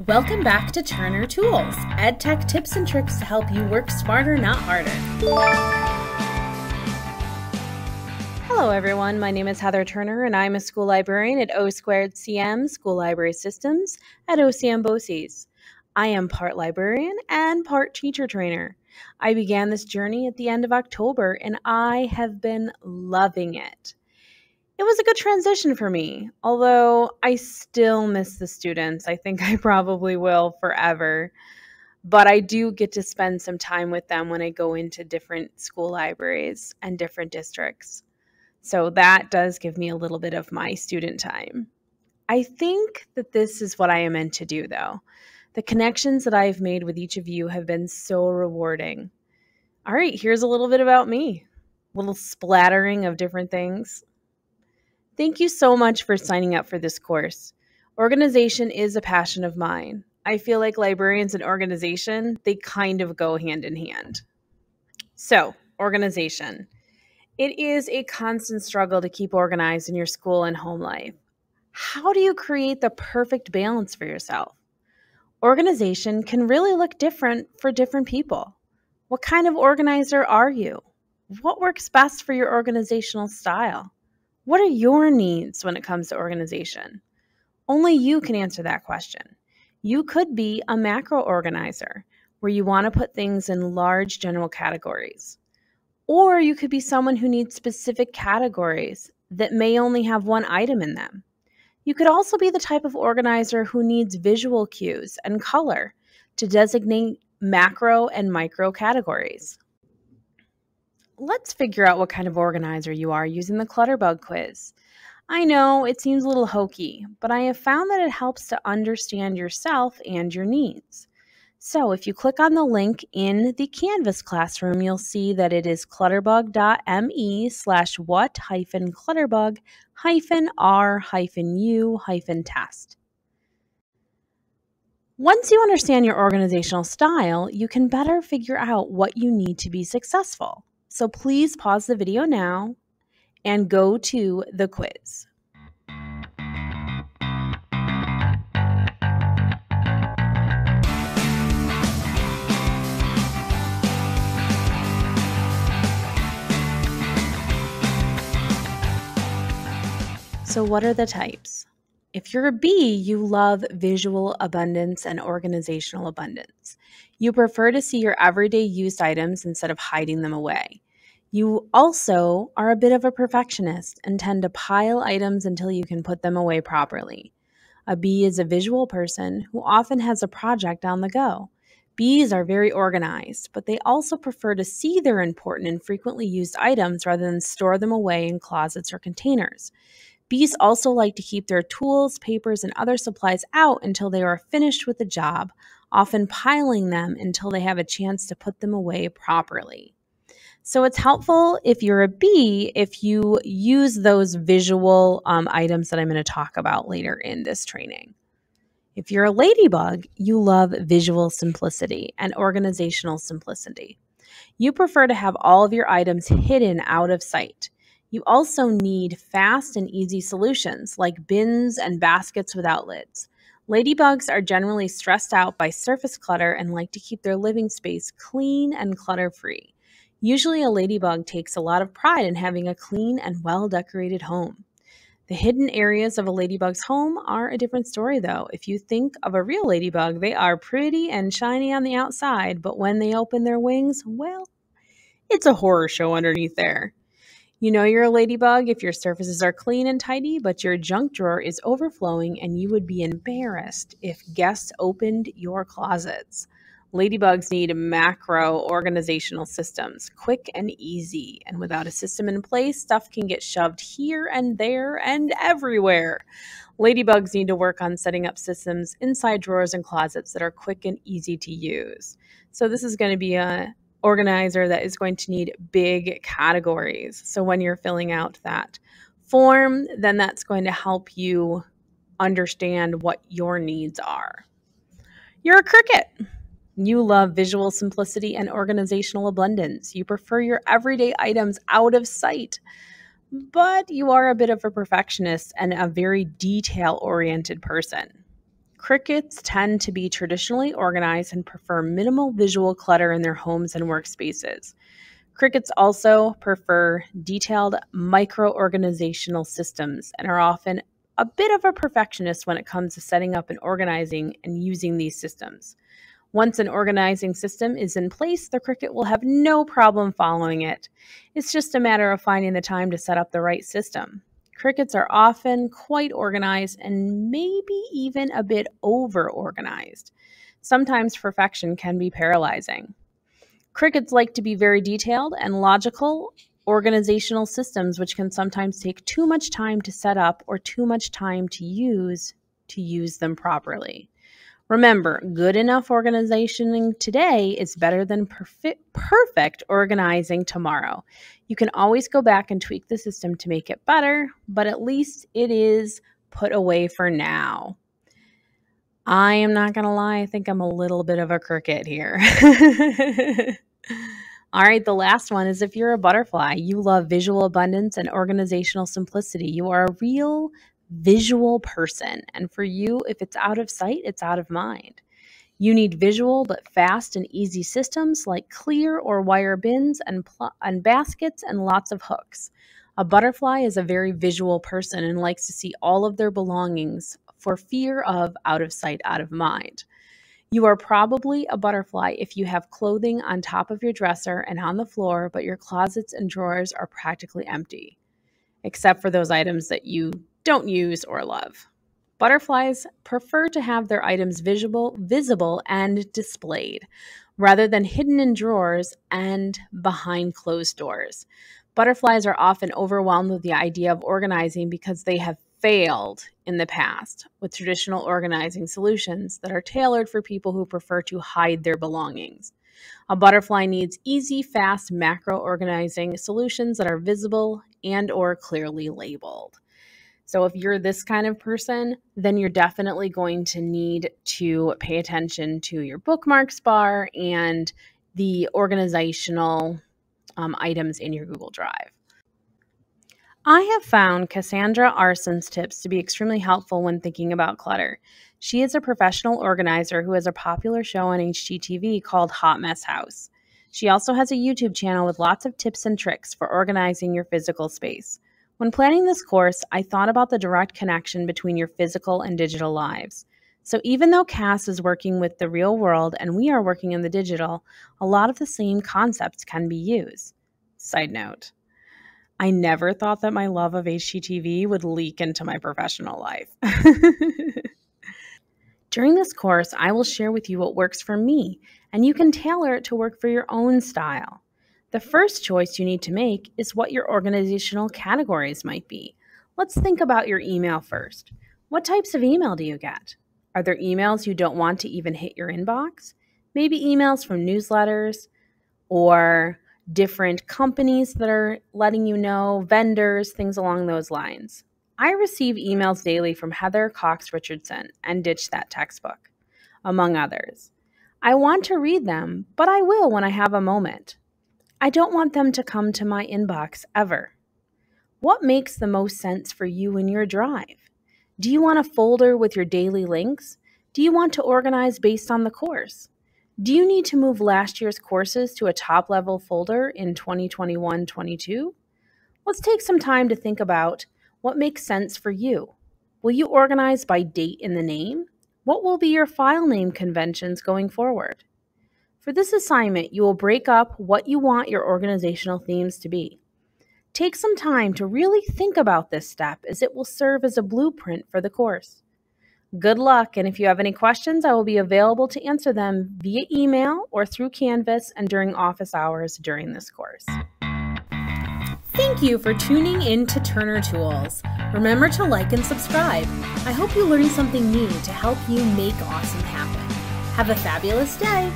Welcome back to Turner Tools, EdTech tips and tricks to help you work smarter, not harder. Hello everyone, my name is Heather Turner and I'm a school librarian at O2CM School Library Systems at OCM BOCES. I am part librarian and part teacher trainer. I began this journey at the end of October and I have been loving it. It was a good transition for me, although I still miss the students. I think I probably will forever, but I do get to spend some time with them when I go into different school libraries and different districts. So that does give me a little bit of my student time. I think that this is what I am meant to do, though. The connections that I've made with each of you have been so rewarding. All right, here's a little bit about me, a little splattering of different things. Thank you so much for signing up for this course. Organization is a passion of mine. I feel like librarians and organization, they kind of go hand in hand. So, organization. It is a constant struggle to keep organized in your school and home life. How do you create the perfect balance for yourself? Organization can really look different for different people. What kind of organizer are you? What works best for your organizational style? What are your needs when it comes to organization? Only you can answer that question. You could be a macro organizer where you want to put things in large general categories. Or you could be someone who needs specific categories that may only have one item in them. You could also be the type of organizer who needs visual cues and color to designate macro and micro categories. Let's figure out what kind of organizer you are using the Clutterbug quiz. I know it seems a little hokey, but I have found that it helps to understand yourself and your needs. So if you click on the link in the Canvas classroom, you'll see that it is clutterbug.me/what-clutterbug-r-u-test. Once you understand your organizational style, you can better figure out what you need to be successful. So please pause the video now and go to the quiz. So what are the types? If you're a B, you love visual abundance and organizational abundance. You prefer to see your everyday used items instead of hiding them away. You also are a bit of a perfectionist and tend to pile items until you can put them away properly. A B is a visual person who often has a project on the go. Bs are very organized, but they also prefer to see their important and frequently used items rather than store them away in closets or containers. Bs also like to keep their tools, papers, and other supplies out until they are finished with the job, often piling them until they have a chance to put them away properly. So it's helpful if you're a B if you use those visual items that I'm going to talk about later in this training. If you're a ladybug, you love visual simplicity and organizational simplicity. You prefer to have all of your items hidden out of sight. You also need fast and easy solutions like bins and baskets without lids. Ladybugs are generally stressed out by surface clutter and like to keep their living space clean and clutter-free. Usually a ladybug takes a lot of pride in having a clean and well-decorated home. The hidden areas of a ladybug's home are a different story though. If you think of a real ladybug, they are pretty and shiny on the outside, but when they open their wings, well, it's a horror show underneath there. You know you're a ladybug if your surfaces are clean and tidy, but your junk drawer is overflowing and you would be embarrassed if guests opened your closets. Ladybugs need macro organizational systems, quick and easy. And without a system in place, stuff can get shoved here and there and everywhere. Ladybugs need to work on setting up systems inside drawers and closets that are quick and easy to use. So this is going to be a organizer that is going to need big categories. So when you're filling out that form, then that's going to help you understand what your needs are. You're a cricket. You love visual simplicity and organizational abundance. You prefer your everyday items out of sight, but you are a bit of a perfectionist and a very detail-oriented person. Crickets tend to be traditionally organized and prefer minimal visual clutter in their homes and workspaces. Crickets also prefer detailed micro-organizational systems and are often a bit of a perfectionist when it comes to setting up and organizing and using these systems. Once an organizing system is in place, the cricket will have no problem following it. It's just a matter of finding the time to set up the right system. Crickets are often quite organized and maybe even a bit over-organized. Sometimes perfection can be paralyzing. Crickets like to be very detailed and logical organizational systems, which can sometimes take too much time to set up or too much time to use them properly. Remember, good enough organization today is better than perfect organizing tomorrow. You can always go back and tweak the system to make it better, but at least it is put away for now. I am not going to lie, I think I'm a little bit of a cricket here. All right, the last one is if you're a butterfly, you love visual abundance and organizational simplicity. You are a real visual person. And for you, if it's out of sight, it's out of mind. You need visual but fast and easy systems like clear or wire bins and baskets and lots of hooks. A butterfly is a very visual person and likes to see all of their belongings for fear of out of sight, out of mind. You are probably a butterfly if you have clothing on top of your dresser and on the floor, but your closets and drawers are practically empty, except for those items that you don't use or love. Butterflies prefer to have their items visible and displayed, rather than hidden in drawers and behind closed doors. Butterflies are often overwhelmed with the idea of organizing because they have failed in the past with traditional organizing solutions that are tailored for people who prefer to hide their belongings. A butterfly needs easy, fast, macro organizing solutions that are visible and or clearly labeled. So if you're this kind of person, then you're definitely going to need to pay attention to your bookmarks bar and the organizational items in your Google Drive. I have found Cassandra Arson's tips to be extremely helpful when thinking about clutter. She is a professional organizer who has a popular show on HGTV called Hot Mess House. She also has a YouTube channel with lots of tips and tricks for organizing your physical space. When planning this course, I thought about the direct connection between your physical and digital lives. So even though Cass is working with the real world and we are working in the digital, a lot of the same concepts can be used. Side note, I never thought that my love of HGTV would leak into my professional life. During this course, I will share with you what works for me, and you can tailor it to work for your own style. The first choice you need to make is what your organizational categories might be. Let's think about your email first. What types of email do you get? Are there emails you don't want to even hit your inbox? Maybe emails from newsletters or different companies that are letting you know, vendors, things along those lines. I receive emails daily from Heather Cox Richardson and Ditch That Textbook, among others. I want to read them, but I will when I have a moment. I don't want them to come to my inbox ever. What makes the most sense for you in your drive? Do you want a folder with your daily links? Do you want to organize based on the course? Do you need to move last year's courses to a top-level folder in 2021-22? Let's take some time to think about what makes sense for you. Will you organize by date in the name? What will be your file name conventions going forward? For this assignment, you will break up what you want your organizational themes to be. Take some time to really think about this step as it will serve as a blueprint for the course. Good luck, and if you have any questions, I will be available to answer them via email or through Canvas and during office hours during this course. Thank you for tuning in to Turner Tools. Remember to like and subscribe. I hope you learned something new to help you make awesome happen. Have a fabulous day.